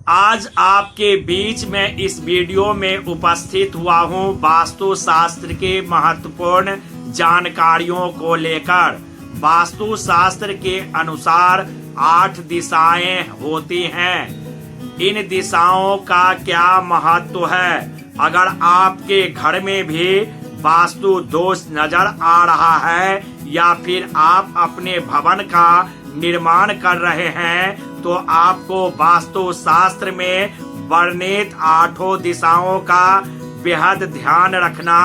आज आपके बीच में इस वीडियो में उपस्थित हुआ हूँ वास्तु शास्त्र के महत्वपूर्ण जानकारियों को लेकर। वास्तु शास्त्र के अनुसार 8 दिशाएं होती हैं। इन दिशाओं का क्या महत्व है? अगर आपके घर में भी वास्तु दोष नजर आ रहा है या फिर आप अपने भवन का निर्माण कर रहे हैं तो आपको वास्तु शास्त्र में वर्णित 8 दिशाओं का बेहद ध्यान रखना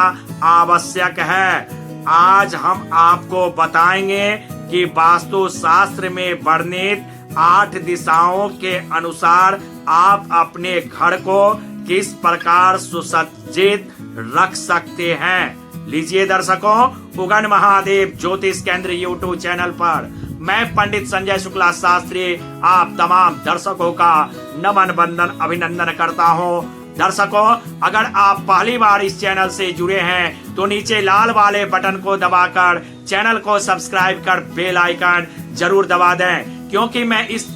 आवश्यक है। आज हम आपको बताएंगे कि वास्तु शास्त्र में वर्णित 8 दिशाओं के अनुसार आप अपने घर को किस प्रकार सुसज्जित रख सकते हैं। लीजिए दर्शकों, उगन महादेव ज्योतिष केंद्र यूट्यूब चैनल पर मैं पंडित संजय शुक्ला शास्त्री आप तमाम दर्शकों का नमन बंदन अभिनंदन करता हूं। दर्शकों, अगर आप पहली बार इस चैनल से जुड़े हैं तो नीचे लाल वाले बटन को दबाकर चैनल को सब्सक्राइब कर बेल आइकन जरूर दबा दें, क्योंकि मैं इस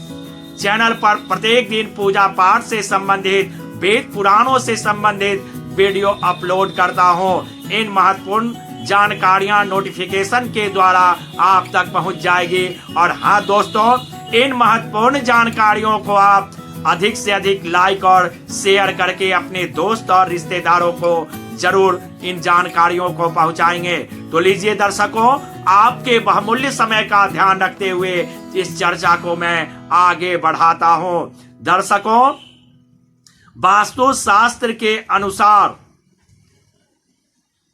चैनल पर प्रत्येक दिन पूजा पाठ से संबंधित, वेद पुराणों से संबंधित वीडियो अपलोड करता हूं। इन महत्वपूर्ण जानकारियां नोटिफिकेशन के द्वारा आप तक पहुंच जाएगी। और हाँ दोस्तों, इन महत्वपूर्ण जानकारियों को आप अधिक से अधिक लाइक और शेयर करके अपने दोस्त और रिश्तेदारों को जरूर इन जानकारियों को पहुंचाएंगे। तो लीजिए दर्शकों, आपके बहुमूल्य समय का ध्यान रखते हुए इस चर्चा को मैं आगे बढ़ाता हूं। दर्शकों, वास्तु शास्त्र के अनुसार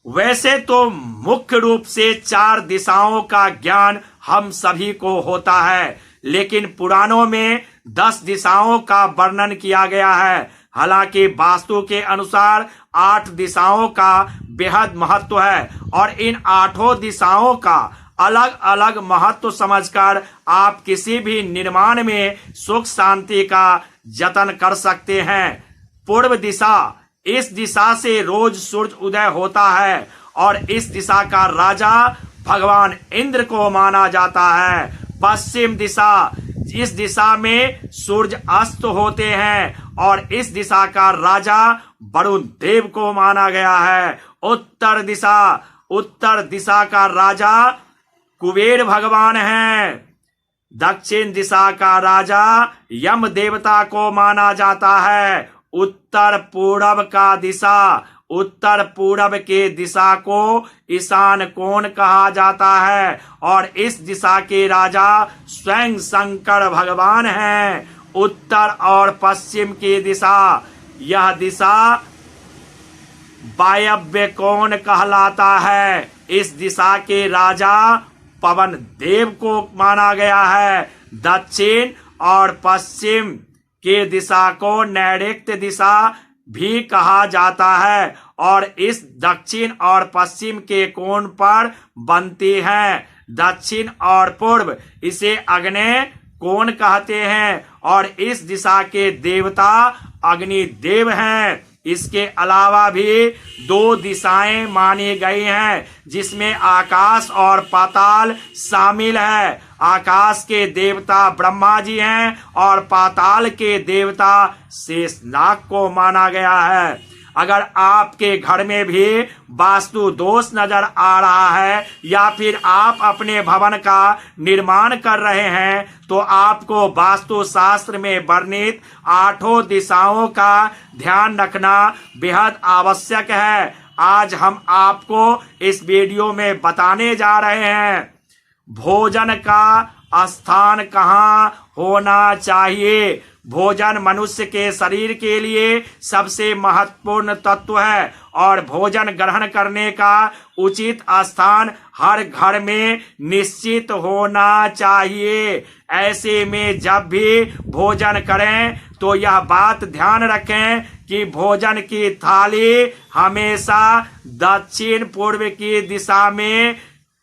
वैसे तो मुख्य रूप से 4 दिशाओं का ज्ञान हम सभी को होता है, लेकिन पुराणों में 10 दिशाओं का वर्णन किया गया है। हालांकि वास्तु के अनुसार 8 दिशाओं का बेहद महत्व है और इन 8 दिशाओं का अलग अलग महत्व समझकर आप किसी भी निर्माण में सुख शांति का जतन कर सकते हैं। पूर्व दिशा, इस दिशा से रोज सूर्य उदय होता है और इस दिशा का राजा भगवान इंद्र को माना जाता है। पश्चिम दिशा, इस दिशा में सूर्य अस्त होते हैं और इस दिशा का राजा वरुण देव को माना गया है। उत्तर दिशा, उत्तर दिशा का राजा कुबेर भगवान है। दक्षिण दिशा का राजा यम देवता को माना जाता है। उत्तर पूरब का दिशा, उत्तर पूरब के दिशा को ईशान कोण कहा जाता है और इस दिशा के राजा स्वयं शंकर भगवान हैं। उत्तर और पश्चिम की दिशा, यह दिशा वायव्य कोण कहलाता है। इस दिशा के राजा पवन देव को माना गया है। दक्षिण और पश्चिम के दिशा को नैऋत्य दिशा भी कहा जाता है और इस दक्षिण और पश्चिम के कोण पर बनती है। दक्षिण और पूर्व, इसे आग्नेय कोण कहते हैं और इस दिशा के देवता अग्नि देव हैं। इसके अलावा भी 2 दिशाएं मानी गई हैं, जिसमें आकाश और पाताल शामिल है। आकाश के देवता ब्रह्मा जी हैं और पाताल के देवता शेषनाग को माना गया है। अगर आपके घर में भी वास्तु दोष नजर आ रहा है या फिर आप अपने भवन का निर्माण कर रहे हैं तो आपको वास्तु शास्त्र में वर्णित 8 दिशाओं का ध्यान रखना बेहद आवश्यक है। आज हम आपको इस वीडियो में बताने जा रहे हैं भोजन का स्थान कहाँ होना चाहिए। भोजन मनुष्य के शरीर के लिए सबसे महत्वपूर्ण तत्व है और भोजन ग्रहण करने का उचित स्थान हर घर में निश्चित होना चाहिए। ऐसे में जब भी भोजन करें तो यह बात ध्यान रखें कि भोजन की थाली हमेशा दक्षिण पूर्व की दिशा में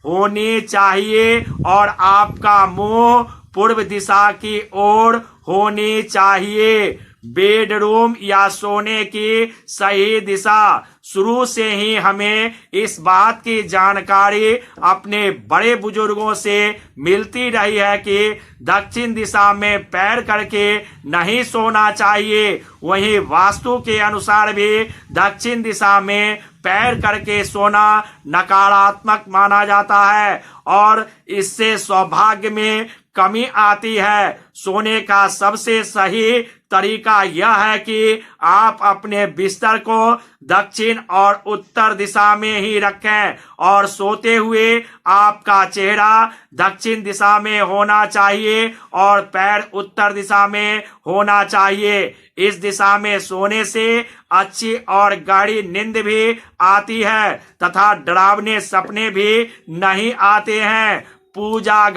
होनी चाहिए और आपका मुंह पूर्व दिशा की ओर होनी चाहिए। बेडरूम या सोने की सही दिशा, शुरू से ही हमें इस बात की जानकारी अपने बड़े बुजुर्गों से मिलती रही है कि दक्षिण दिशा में पैर करके नहीं सोना चाहिए। वहीं वास्तु के अनुसार भी दक्षिण दिशा में पैर करके सोना नकारात्मक माना जाता है और इससे सौभाग्य में कमी आती है। सोने का सबसे सही तरीका यह है कि आप अपने बिस्तर को दक्षिण और उत्तर दिशा में ही रखें और सोते हुए आपका चेहरा दक्षिण दिशा में होना चाहिए और पैर उत्तर दिशा में होना चाहिए। इस दिशा में सोने से अच्छी और गाढ़ी नींद भी आती है तथा डरावने सपने भी नहीं आते हैं। पूजा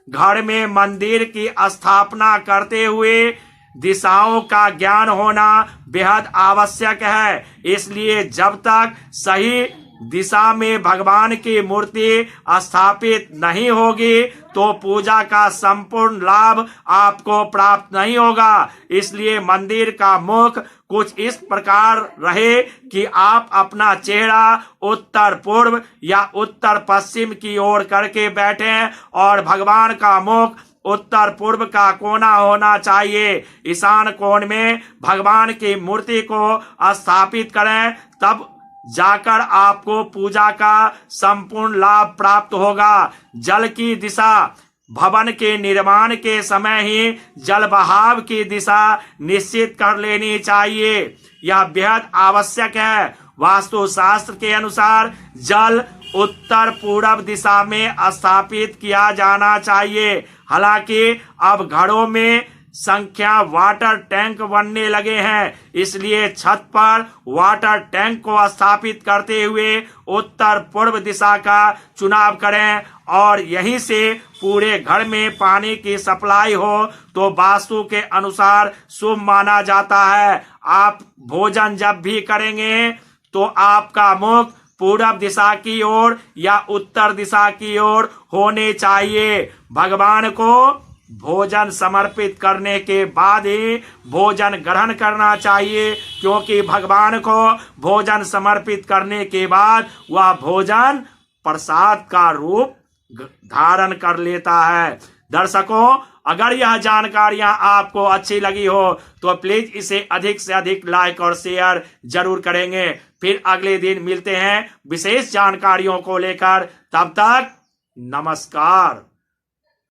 घर में मंदिर की स्थापना करते हुए दिशाओं का ज्ञान होना बेहद आवश्यक है। इसलिए जब तक सही दिशा में भगवान की मूर्ति स्थापित नहीं होगी तो पूजा का संपूर्ण लाभ आपको प्राप्त नहीं होगा। इसलिए मंदिर का मुख कुछ इस प्रकार रहे कि आप अपना चेहरा उत्तर पूर्व या उत्तर पश्चिम की ओर करके बैठें और भगवान का मुख उत्तर पूर्व का कोना होना चाहिए। ईशान कोण में भगवान की मूर्ति को स्थापित करें, तब जाकर आपको पूजा का संपूर्ण लाभ प्राप्त होगा। जल की दिशा भवन के निर्माण के समय ही जल बहाव की दिशा निश्चित कर लेनी चाहिए। यह बेहद आवश्यक है। वास्तु शास्त्र के अनुसार जल उत्तर पूर्व दिशा में स्थापित किया जाना चाहिए। हालांकि अब घरों में संख्या वाटर टैंक बनने लगे हैं, इसलिए छत पर वाटर टैंक को स्थापित करते हुए उत्तर पूर्व दिशा का चुनाव करें और यहीं से पूरे घर में पानी की सप्लाई हो तो वास्तु के अनुसार शुभ माना जाता है। आप भोजन जब भी करेंगे तो आपका मुख पूर्व दिशा की ओर या उत्तर दिशा की ओर होने चाहिए। भगवान को भोजन समर्पित करने के बाद ही भोजन ग्रहण करना चाहिए, क्योंकि भगवान को भोजन समर्पित करने के बाद वह भोजन प्रसाद का रूप धारण कर लेता है। दर्शकों, अगर यह जानकारियां आपको अच्छी लगी हो तो प्लीज इसे अधिक से अधिक लाइक और शेयर जरूर करेंगे। फिर अगले दिन मिलते हैं विशेष जानकारियों को लेकर। तब तक नमस्कार।